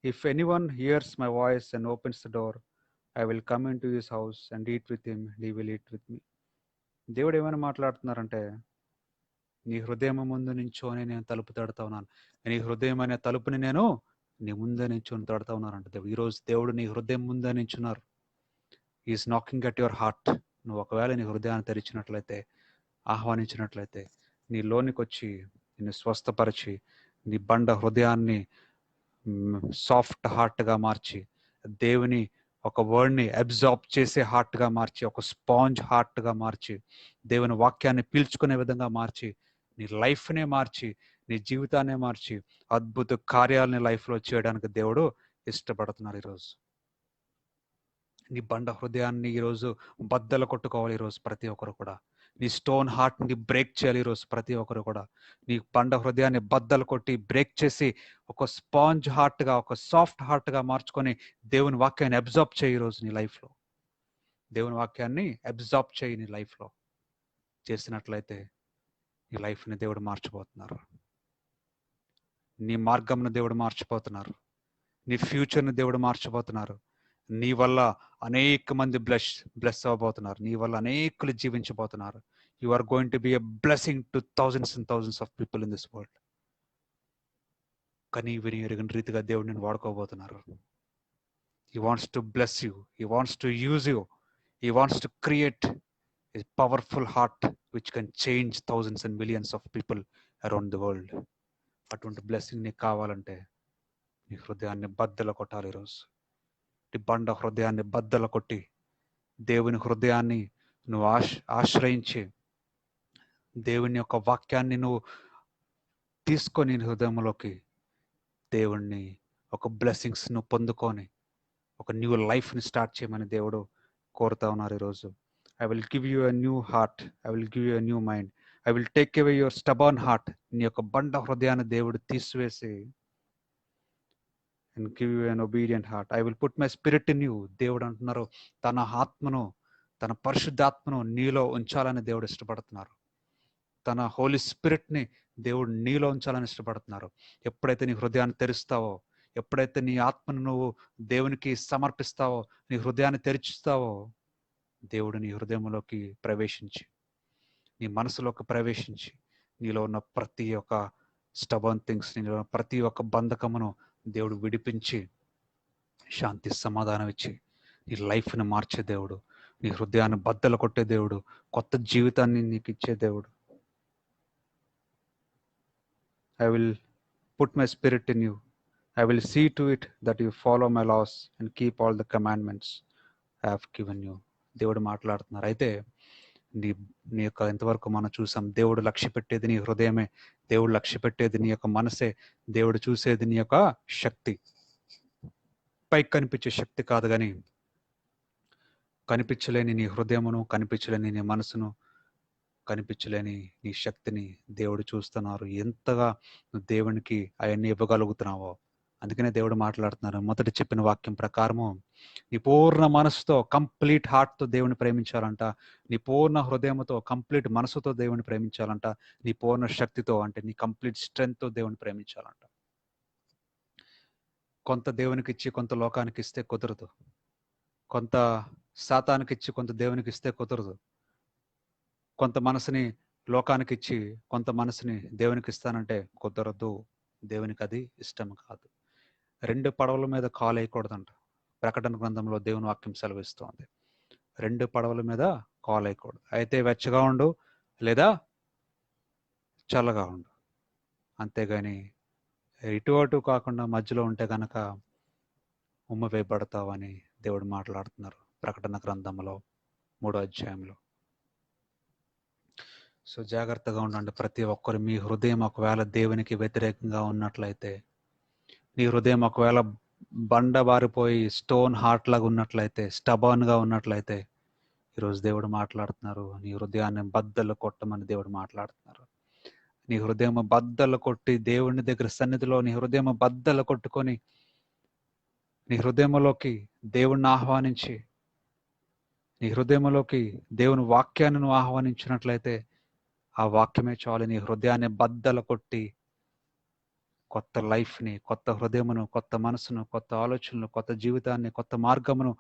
If anyone hears my voice and opens the door, I will come into his house and eat with him, and he will eat with me. దేవుడు ఏమైనా మాట్లాడుతున్నారంటే, నీ హృదయం ముందు నించోని నేను తలుపు తడుతా ఉన్నాను. నీ హృదయం అనే తలుపుని నేను నీ ముందే నించొని తడుతా ఉన్నానంట దేవుడు. ఈరోజు దేవుడు నీ హృదయం ముందే నించున్నారు. Is knocking at your heart. నువ్వు ఒకవేళ నీ హృదయాన్ని తెరిచినట్లయితే, ఆహ్వానించినట్లయితే, నీ లోనికి వచ్చి నిన్ను స్వస్థపరిచి నీ బండ హృదయాన్ని సాఫ్ట్ హార్ట్గా మార్చి, దేవుని ఒక వర్డ్ని అబ్జార్బ్ చేసే హార్ట్గా మార్చి, ఒక స్పాంజ్ హార్ట్గా మార్చి, దేవుని వాక్యాన్ని పీల్చుకునే విధంగా మార్చి, నీ లైఫ్నే మార్చి, నీ జీవితాన్నే మార్చి అద్భుత కార్యాలని లైఫ్లో చేయడానికి దేవుడు ఇష్టపడుతున్నారు. ఈరోజు నీ బండ హృదయాన్ని ఈరోజు బద్దలు కొట్టుకోవాలి. ఈరోజు ప్రతి ఒక్కరు కూడా నీ స్టోన్ హార్ట్ని బ్రేక్ చేయాలి. ఈరోజు ప్రతి ఒక్కరు కూడా నీ బండ హృదయాన్ని బద్దలు కొట్టి బ్రేక్ చేసి ఒక స్పాంజ్ హార్ట్గా, ఒక సాఫ్ట్ హార్ట్గా మార్చుకొని దేవుని వాక్యాన్ని అబ్జార్బ్ చేయి. ఈరోజు నీ లైఫ్లో దేవుని వాక్యాన్ని అబ్జార్బ్ చేయి. నీ లైఫ్లో చేసినట్లయితే నీ లైఫ్ని దేవుడు మార్చిపోతున్నారు. నీ మార్గంను దేవుడు మార్చిపోతున్నారు. నీ ఫ్యూచర్ని దేవుడు మార్చిపోతున్నారు. నీ వల్ల అనేక మంది బ్లెస్ అవ్వబోతున్నారు. నీ వల్ల అనేకులు జీవించబోతున్నారు. You are going to be a blessing to thousands and thousands of people in this world. కానీ విని ఎరుగని రీతిగా దేవుడు నేను వాడుకోబోతున్నారు. He wants to bless you. He wants to use you. He wants to create a powerful heart which can change thousands and millions of people around the world. అటువంటి బ్లెస్సింగ్ నీకు కావాలంటే నీ హృదయాన్ని బద్దలు కొట్టాలి. ఈరోజు నీ బండ హృదయాన్ని బద్దలు కొట్టి దేవుని హృదయాన్ని నువ్వు ఆశ్రయించి దేవుని యొక్క వాక్యాన్ని నువ్వు తీసుకొని హృదయంలోకి దేవుణ్ణి ఒక బ్లెస్సింగ్స్ నువ్వు పొందుకొని ఒక న్యూ లైఫ్ని స్టార్ట్ చేయమని దేవుడు కోరుతా ఉన్నారు. ఈరోజు I will give you a new heart. I will give you a new mind. I will take away your stubborn heart. నీ యొక్క బండ హృదయాన్ని దేవుడు తీసివేసి and give you an obedient heart. I will put my spirit in you. దేవుడు అంటున్నారు తన ఆత్మను, తన పరిశుద్ధాత్మను నీలో ఉంచాలని దేవుడు ఇష్టపడుతున్నారు. తన హోలీ స్పిరిట్ని దేవుడు నీలో ఉంచాలని ఇష్టపడుతున్నారు. ఎప్పుడైతే నీ హృదయాన్ని తెరుస్తావో, ఎప్పుడైతే నీ ఆత్మను నువ్వు దేవునికి సమర్పిస్తావో, నీ హృదయాన్ని తెరుచుతావో, దేవుడు నీ హృదయంలోకి ప్రవేశించి, నీ మనసులోకి ప్రవేశించి, నీలో ఉన్న ప్రతి ఒక్క స్టబర్న్ థింగ్స్, నీలో ప్రతి ఒక్క బంధకమును దేవుడు విడిపించి శాంతి సమాధానం ఇచ్చి నీ లైఫ్ని మార్చే దేవుడు, నీ హృదయాన్ని బద్దలు కొట్టే దేవుడు, కొత్త జీవితాన్ని నీకు ఇచ్చే దేవుడు. I will put my spirit in you. I will see to it that you follow my laws and keep all the commandments I have given you. దేవుడు మాట్లాడుతున్నారు. అయితే నీ యొక్క ఎంతవరకు మనం చూసాం, దేవుడు లక్ష్య పెట్టేది నీ హృదయమే. దేవుడు లక్ష్య పెట్టేది నీ యొక్క మనసే. దేవుడు చూసేది నీ యొక్క శక్తి. పైకి కనిపించే శక్తి కాదు, కానీ కనిపించలేని నీ హృదయమును, కనిపించలేని నీ మనసును, కనిపించలేని నీ శక్తిని దేవుడు చూస్తున్నారు. ఎంతగా నువ్వు దేవునికి అవన్నీ ఇవ్వగలుగుతున్నావో. అందుకనే దేవుడు మాట్లాడుతున్నారు. మొదట చెప్పిన వాక్యం ప్రకారము నీ పూర్ణ మనసుతో, కంప్లీట్ హార్ట్తో దేవుని ప్రేమించాలంట. నీ పూర్ణ హృదయంతో, కంప్లీట్ మనసుతో దేవుని ప్రేమించాలంట. నీ పూర్ణ శక్తితో, అంటే నీ కంప్లీట్ స్ట్రెంగ్త్తో దేవుని ప్రేమించాలంట. కొంత దేవునికి ఇచ్చి కొంత లోకానికి ఇస్తే కుదరదు. కొంత సాతానికి ఇచ్చి కొంత దేవునికి ఇస్తే కుదరదు. కొంత మనసుని లోకానికి ఇచ్చి కొంత మనసుని దేవునికి ఇస్తానంటే కుదరదు. దేవునికి అది ఇష్టం కాదు. 2 పడవల మీద కాలు వేయకూడదంట. ప్రకటన గ్రంథంలో దేవుని వాక్యం సెలవిస్తోంది. 2 పడవల మీద కాలు వేయకూడదు. అయితే వెచ్చగా ఉండు లేదా చల్లగా ఉండు, అంతేగాని ఇటు అటు కాకుండా మధ్యలో ఉంటే కనుక ఉమ్మ వేయబడతావని దేవుడు మాట్లాడుతున్నారు ప్రకటన గ్రంథంలో 3వ అధ్యాయంలో. సో జాగ్రత్తగా ఉండండి ప్రతి ఒక్కరు. మీ హృదయం ఒకవేళ దేవునికి వ్యతిరేకంగా ఉన్నట్లయితే, నీ హృదయం ఒకవేళ బండబారిపోయి స్టోన్ హార్ట్ లాగా ఉన్నట్లయితే, స్టబర్న్గా ఉన్నట్లయితే, ఈరోజు దేవుడు మాట్లాడుతున్నారు. నీ హృదయాన్ని బద్దలు కొట్టమని దేవుడు మాట్లాడుతున్నారు. నీ హృదయం బద్దలు కొట్టి దేవుని దగ్గర సన్నిధిలో నీ హృదయం బద్దలు కొట్టుకొని నీ హృదయంలోకి దేవుణ్ణి ఆహ్వానించి, నీ హృదయంలోకి దేవుని వాక్యాన్ని నువ్వు ఆహ్వానించినట్లయితే ఆ వాక్యమే చాలు నీ హృదయాన్ని బద్దలు కొట్టి కొత్త లైఫ్ని, కొత్త హృదయమును, కొత్త మనసును, కొత్త ఆలోచనలు, కొత్త జీవితాన్ని, కొత్త మార్గమును,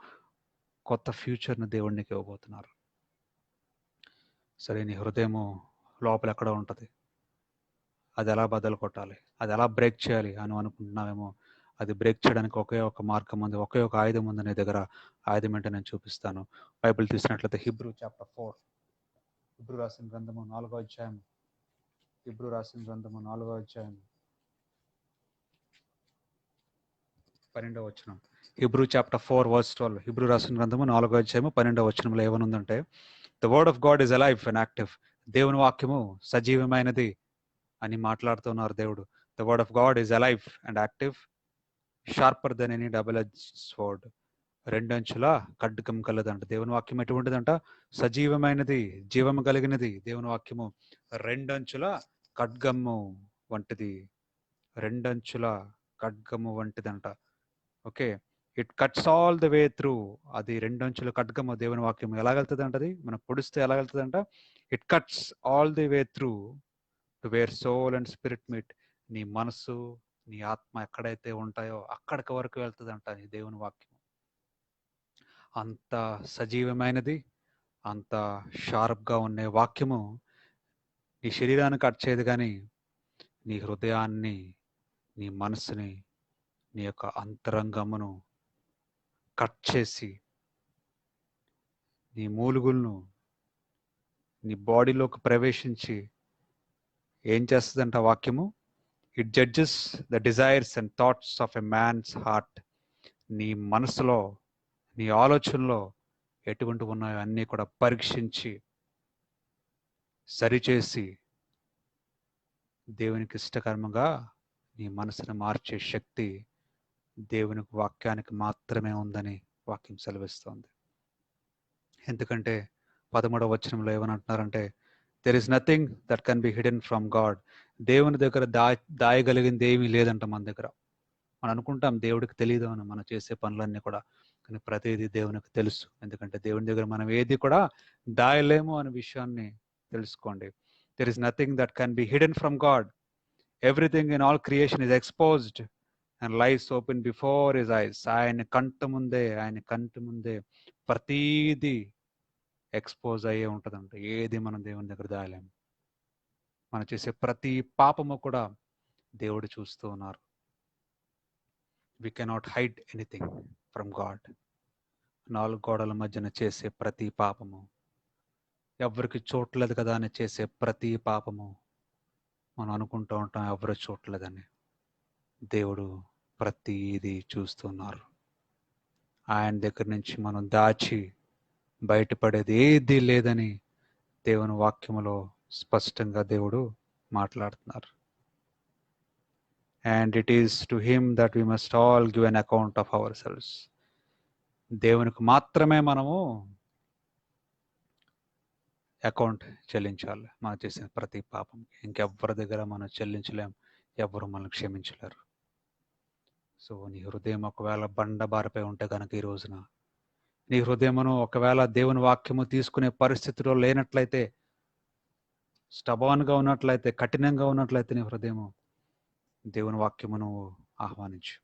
కొత్త ఫ్యూచర్ను దేవుడికి ఇవ్వబోతున్నారు. సరే, నీ హృదయము లోపల ఎక్కడో ఉంటుంది. అది ఎలా బద్దలు కొట్టాలి, అది ఎలా బ్రేక్ చేయాలి అని అనుకుంటున్నావేమో. అది బ్రేక్ చేయడానికి ఒకే ఒక మార్గం ఉంది, ఒకే ఒక ఆయుధం ఉంది నీ దగ్గర. ఆయుధం ఏంటో నేను చూపిస్తాను. బైబిల్ తీసినట్లయితే Hebrews chapter 4, హిబ్రూ రాసిన గ్రంథము 4వ అధ్యాయం. హిబ్రూ రాసిన గ్రంథము 4వ అధ్యాయం 12వ వచనం. Hebrew chapter 4 verse 12. హిబ్రూ రాసిన గ్రంథము 4వ అధ్యాయము 12వ వచనంలో ఏమనుందంటే, the word of God is alive and active. దేవుని వాక్యము సజీవమైనది అని మాట్లాడుతున్నారు దేవుడు. The word of God is alive and active, sharper than any double edge sword. రెండంచుల ఖడ్గం కలదంట. దేవుని వాక్యం ఎటువంటిదంట? సజీవమైనది, జీవము కలిగినది. దేవుని వాక్యము రెండంచుల ఖడ్గము వంటిది. రెండంచుల ఖడ్గము వంటిదంట. Okay, it cuts all the way through. అది రెండంచుల ఖడ్గము. దేవుని వాక్యం ఎలా వెళ్తుంది అంటది? మనం పొడిస్తే ఎలా వెళ్తుందంట? It cuts all the way through to where soul and spirit meet. నీ మనసు, నీ ఆత్మ ఎక్కడైతే ఉంటాయో అక్కడికి వరకు వెళ్తుందంట ఈ దేవుని వాక్యం. అంత సజీవమైనది, అంత షార్ప్గా ఉండే వాక్యము నీ శరీరాన్ని కట్ చేయదు, కానీ నీ హృదయాన్ని, నీ మనసుని, నీ యొక్క అంతరంగమును కట్ చేసి నీ మూలుగులను నీ బాడీలోకి ప్రవేశించి ఏం చేస్తుందంట వాక్యము? It judges the desires and thoughts of a man's heart. నీ మనసులో, నీ ఆలోచనలో ఎటువంటి ఉన్నాయో అన్నీ కూడా పరీక్షించి సరిచేసి దేవునికి ఇష్టకరంగా నీ మనసును మార్చే శక్తి దేవుని వాక్యానికి మాత్రమే ఉందని వాక్యం సెలవిస్తోంది. ఎందుకంటే 13వ వచనంలో ఏమని అంటున్నారంటే, there is nothing that can be hidden from God. దేవుని దగ్గర దాయగలిగింది ఏమీ లేదంట మన దగ్గర. మనం అనుకుంటాం దేవుడికి తెలియదు అని, మనం చేసే పనులన్నీ కూడా, కానీ ప్రతిదీ దేవునికి తెలుసు. ఎందుకంటే దేవుని దగ్గర మనం ఏది కూడా దాయలేము అనే విషయాన్ని తెలుసుకోండి. There is nothing that can be hidden from God. Everything in all creation is exposed and lies open before his eyes. ఆయన కంటి ముందే ప్రతీది ఎక్స్పోజ్ అయ్యే ఉంటుందంట. ఏది మనం దేవుని దగ్గర దాయలేము. మనం చేసే ప్రతి పాపము కూడా దేవుడు చూస్తూ ఉన్నారు. We cannot hide anything from God. 4 గోడల మధ్యన చేసే ప్రతి పాపము, ఎవరికి చూడలేదు కదా అని చేసే ప్రతి పాపము, మనం అనుకుంటూ ఉంటాం ఎవరు చూడలేదని. దేవుడు ప్రతిదీ చూస్తున్నారు. ఆయన దగ్గర నుంచి మనం దాచి బయటపడేది ఏదీ లేదని దేవుని వాక్యములో స్పష్టంగా దేవుడు మాట్లాడుతున్నారు. And it is to him that we must all give an account of ourselves. దేవునికి మాత్రమే మనము అకౌంట్ చెల్లించాలి మనం చేసిన ప్రతి పాపం. ఇంకెవ్వరి దగ్గర మనం చెల్లించలేం, ఎవరు మనల్ని క్షమించలేరు. సో నీ హృదయం ఒకవేళ బండబారిపై ఉంటే కనుక ఈ రోజున నీ హృదయమును ఒకవేళ దేవుని వాక్యము తీసుకునే పరిస్థితిలో లేనట్లయితే, స్టబాన్గా ఉన్నట్లయితే, కఠినంగా ఉన్నట్లయితే నీ హృదయము, దేవుని వాక్యమును ఆహ్వానించు.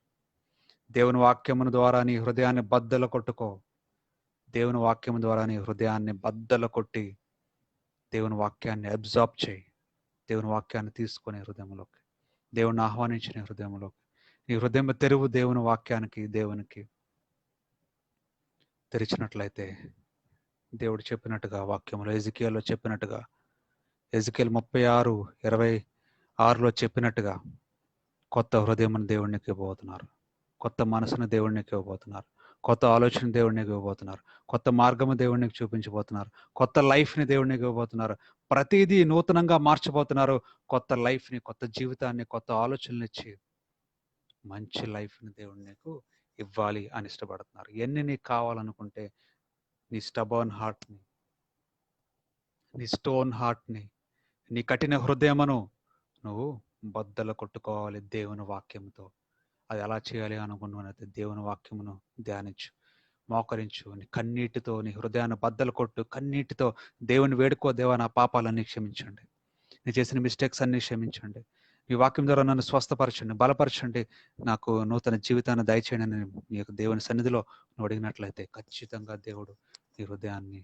దేవుని వాక్యమును ద్వారా నీ హృదయాన్ని బద్దలు కొట్టుకో. దేవుని వాక్యము ద్వారా నీ హృదయాన్ని బద్దలు కొట్టి దేవుని వాక్యాన్ని అబ్జార్బ్ చేయి. దేవుని వాక్యాన్ని తీసుకునే హృదయంలోకి, దేవుని ఆహ్వానించిన హృదయంలోకి. నీ హృదయం తెరువు దేవుని వాక్యానికి, దేవునికి తెరిచినట్లయితే దేవుడు చెప్పినట్టుగా వాక్యంలో ఎజికియల్లో చెప్పినట్టుగా, ఎజికియల్ 36:26లో చెప్పినట్టుగా కొత్త హృదయమును దేవునికి ఇవ్వబోతున్నారు. కొత్త మనసును దేవునికి ఇవ్వబోతున్నారు. కొత్త ఆలోచన దేవునికి ఇవ్వబోతున్నారు. కొత్త మార్గము దేవునికి చూపించబోతున్నారు. కొత్త లైఫ్ని దేవునికి ఇవ్వబోతున్నారు. ప్రతిదీ నూతనంగా మార్చబోతున్నారు. కొత్త లైఫ్ని, కొత్త జీవితాన్ని, కొత్త ఆలోచనలు ఇచ్చి మంచి లైఫ్ని దేవుడు నీకు ఇవ్వాలి అని ఇష్టపడుతున్నారు. ఎన్ని నీకు కావాలనుకుంటే నీ స్టబర్న్ హార్ట్ని, నీ స్టోన్ హార్ట్ని, నీ కఠిన హృదయమును నువ్వు బద్దలు కొట్టుకోవాలి దేవుని వాక్యంతో. అది ఎలా చేయాలి అనుకున్నట్లయితే దేవుని వాక్యమును ధ్యానించు, మోకరించు, నీ కన్నీటితో నీ హృదయాన్ని బద్దలు కొట్టు. కన్నీటితో దేవుని వేడుకో, దేవా నా పాపాలన్నీ క్షమించండి, నేను చేసిన మిస్టేక్స్ అన్నీ క్షమించండి, మీ వాక్యం ద్వారా నన్ను స్వస్థపరచండి, బలపరచండి, నాకు నూతన జీవితాన్ని దయచేయండి అని నీ యొక్క దేవుని సన్నిధిలో నువ్వు అడిగినట్లయితే ఖచ్చితంగా దేవుడు నీ హృదయాన్ని,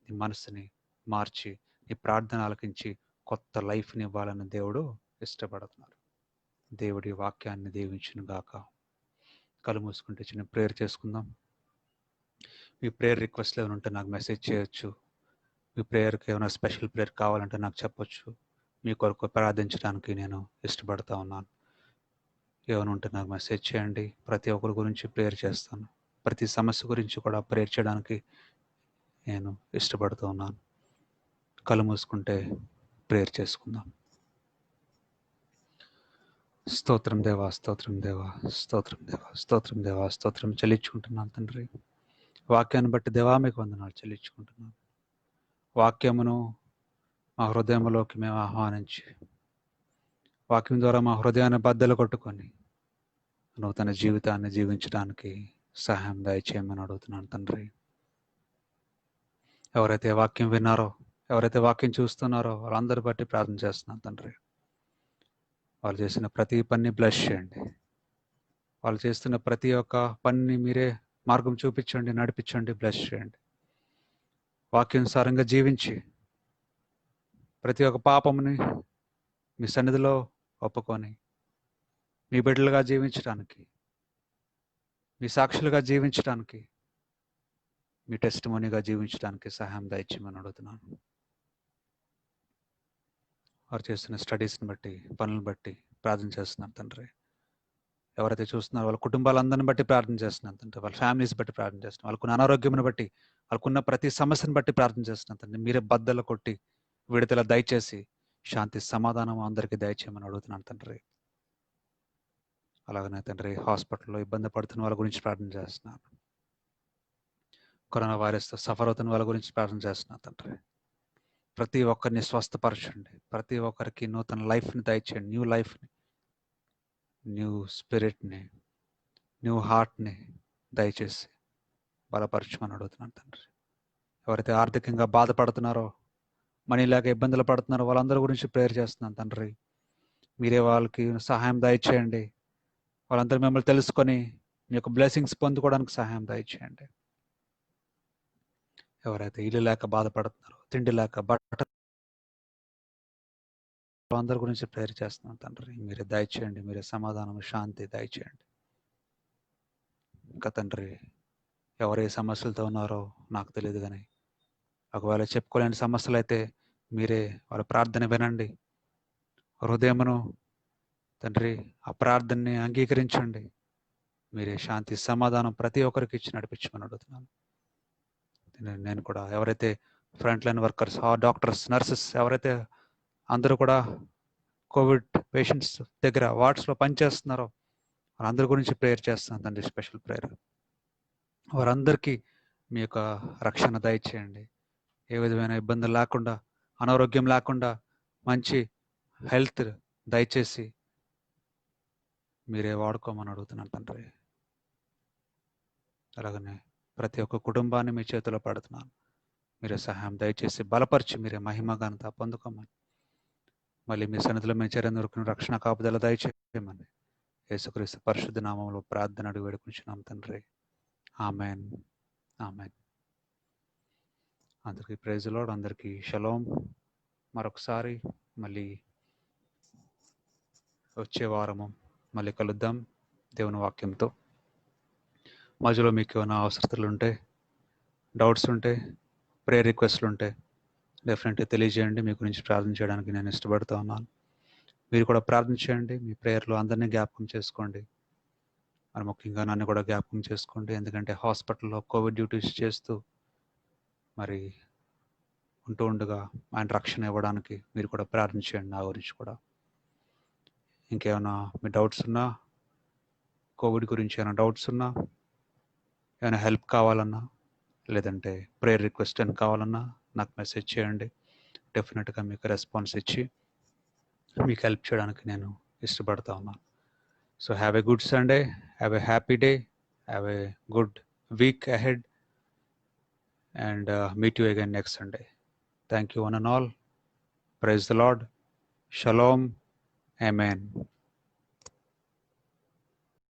నీ మనసుని మార్చి, నీ ప్రార్థన ఆలకించి కొత్త లైఫ్ని ఇవ్వాలని దేవుడు ఇష్టపడుతున్నారు. దేవుడి వాక్యాన్ని దీవించును గాక. కళ్ళు మూసుకుంటే చిన్న ప్రేయర్ చేసుకుందాం. మీ ప్రేయర్ రిక్వెస్ట్లు ఏమైనా ఉంటే నాకు మెసేజ్ చేయొచ్చు. మీ ప్రేయర్కి ఏమైనా స్పెషల్ ప్రేయర్ కావాలంటే నాకు చెప్పొచ్చు. మీ కొరకు ప్రార్థించడానికి నేను ఇష్టపడతా ఉన్నాను. ఏమైనా ఉంటే నాకు మెసేజ్ చేయండి. ప్రతి ఒక్కరి గురించి ప్రేయర్ చేస్తాను. ప్రతి సమస్య గురించి కూడా ప్రేయర్ చేయడానికి నేను ఇష్టపడుతూ ఉన్నాను. కళ్ళు మూసుకుంటే ప్రేయర్ చేసుకుందాం. స్తోత్రం దేవా, స్తోత్రం దేవా, స్తోత్రం దేవా, స్తోత్రం దేవా, స్తోత్రం చెల్లించుకుంటున్నాను తండ్రి. వాక్యాన్ని బట్టి దేవా మీకు వందనాలు చెల్లించుకుంటున్నాను. వాక్యమును మా హృదయంలోకి మేము ఆహ్వానించి, వాక్యం ద్వారా మా హృదయాన్ని బద్దలు కొట్టుకొని నూతన జీవితాన్ని జీవించడానికి సహాయం దయచేయమని అడుగుతున్నాను తండ్రి. ఎవరైతే వాక్యం విన్నారో, ఎవరైతే వాక్యం చూస్తున్నారో వాళ్ళందరి బట్టి ప్రార్థన చేస్తున్నాను తండ్రి. వాళ్ళు చేసిన ప్రతి పని బ్లెస్ చేయండి. వాళ్ళు చేస్తున్న ప్రతి ఒక్క పనిని మీరే మార్గం చూపించండి, నడిపించండి, బ్లెస్ చేయండి. వాక్యానుసారంగా జీవించి ప్రతి ఒక్క పాపముని మీ సన్నిధిలో ఒప్పుకొని మీ బిడ్డలుగా జీవించడానికి, మీ సాక్షులుగా జీవించడానికి, మీ టెస్టిమోనీగా జీవించడానికి సహాయం దయచేయమని అడుగుతున్నాను. వారు చేస్తున్న స్టడీస్ని బట్టి, పనులను బట్టి ప్రార్థన చేస్తున్నాను తండ్రి. ఎవరైతే చూస్తున్నారో వాళ్ళ కుటుంబాలందరిని బట్టి ప్రార్థన చేస్తున్నాను తండ్రి. వాళ్ళ ఫ్యామిలీస్ బట్టి ప్రార్థన చేస్తున్నాను. వాళ్ళకున్న అనారోగ్యమును బట్టి, వాళ్ళకున్న ప్రతి సమస్యను బట్టి ప్రార్థన చేస్తున్నాను తండ్రి. మీరే బద్దలు కొట్టి విడుదల దయచేసి శాంతి సమాధానం అందరికీ దయచేయమని అడుగుతున్నాను తండ్రి. అలాగనే తండ్రి హాస్పిటల్లో ఇబ్బంది పడుతున్న వాళ్ళ గురించి ప్రార్థన చేస్తున్నాను. కరోనా వైరస్తో సఫర్ అవుతున్న వాళ్ళ గురించి ప్రార్థన చేస్తున్నాను తండ్రి. ప్రతి ఒక్కరిని స్వస్థపరచండి. ప్రతి ఒక్కరికి నూతన లైఫ్ని దయచేయండి. న్యూ లైఫ్ని, న్యూ స్పిరిట్ని, న్యూ హార్ట్ని దయచేసి బలపరచమని అడుగుతున్నాను తండ్రి. ఎవరైతే ఆర్థికంగా బాధపడుతున్నారో, మనీ లేక ఇబ్బందులు పడుతున్నారో వాళ్ళందరి గురించి ప్రేయర్ చేస్తున్నాను తండ్రి. మీరే వాళ్ళకి సహాయం దయచేయండి. వాళ్ళందరూ మిమ్మల్ని తెలుసుకొని మీ యొక్క బ్లెస్సింగ్స్ పొందుకోవడానికి సహాయం దయచేయండి. ఎవరైతే ఇల్లు లేక బాధపడుతున్నారో, తిండి లేక బట్ట, అందరి గురించి ప్రేయర్ చేస్తున్నాను తండ్రి. మీరే దయచేయండి. మీరే సమాధానం, శాంతి దయచేయండి. ఇంకా తండ్రి ఎవరు ఏ సమస్యలతో ఉన్నారో నాకు తెలియదు, కానీ ఒకవేళ చెప్పుకోలేని సమస్యలు అయితే మీరే వాళ్ళ ప్రార్థన వినండి. హృదయమును తండ్రి ఆ ప్రార్థనని అంగీకరించండి. మీరే శాంతి సమాధానం ప్రతి ఒక్కరికి ఇచ్చి నడిపించమని అడుగుతున్నాను. నేను కూడా ఎవరైతే front line workers, doctors, nurses ఎవరైతే అందరూ కూడా కోవిడ్ పేషెంట్స్ దగ్గర వార్డ్స్లో పనిచేస్తున్నారో వారందరి గురించి ప్రేయర్ చేస్తున్నాను తండ్రి. Special prayer. వారందరికీ మీ యొక్క రక్షణ దయచేయండి. ఏ విధమైన ఇబ్బందులు లేకుండా, అనారోగ్యం లేకుండా మంచి హెల్త్ దయచేసి మీరే వాడుకోమని అడుగుతున్నాను తండ్రి. అలాగనే ప్రతి ఒక్క కుటుంబాన్ని మీ చేతిలో పడుతున్నాను. మీరే సహాయం దయచేసి బలపరిచి మీరే మహిమ ఘనత పొందుకోమని, మళ్ళీ మీ సన్నిధిలో మీ చర్య రక్షణ కాపుదల దయచేయమని యేసుక్రీస్తు పరిశుద్ధ నామంలో ప్రార్థన అడిగి వేడుకుంటున్నాం తండ్రి. Amen, amen. అందరికీ ప్రైజ్ లార్డ్, అందరికీ షలోం. మరొకసారి మళ్ళీ వచ్చే వారము మళ్ళీ కలుద్దాం దేవుని వాక్యంతో. మధ్యలో మీకు ఏమైనా అవసరతలు ఉంటే, డౌట్స్ ఉంటే, ప్రేయర్ రిక్వెస్ట్లు ఉంటే డెఫినెట్గా తెలియజేయండి. మీ గురించి ప్రార్థన చేయడానికి నేను ఇష్టపడుతూ ఉన్నాను. మీరు కూడా ప్రార్థన చేయండి. మీ ప్రేయర్లో అందరినీ జ్ఞాపకం చేసుకోండి. మరి ముఖ్యంగా నన్ను కూడా జ్ఞాపకం చేసుకోండి. ఎందుకంటే హాస్పిటల్లో కోవిడ్ డ్యూటీస్ చేస్తూ మరి ఉంటూ ఉండగా ఆయన రక్షణ ఇవ్వడానికి మీరు కూడా ప్రార్థన చేయండి. నా గురించి కూడా ఇంకేమైనా మీ డౌట్స్ ఉన్నా, కోవిడ్ గురించి ఏమైనా డౌట్స్ ఉన్నా, ఏమైనా హెల్ప్ కావాలన్నా, లేదంటే ప్రేయర్ రిక్వెస్ట్ అని కావాలన్నా నాకు మెసేజ్ చేయండి. డెఫినెట్గా మీకు రెస్పాన్స్ ఇచ్చి మీకు హెల్ప్ చేయడానికి నేను ఇష్టపడతా ఉన్నాను. So have a good Sunday, have a happy day, have a good week ahead, and meet you again next Sunday. Thank you one and all. Praise the Lord. Shalom. Amen.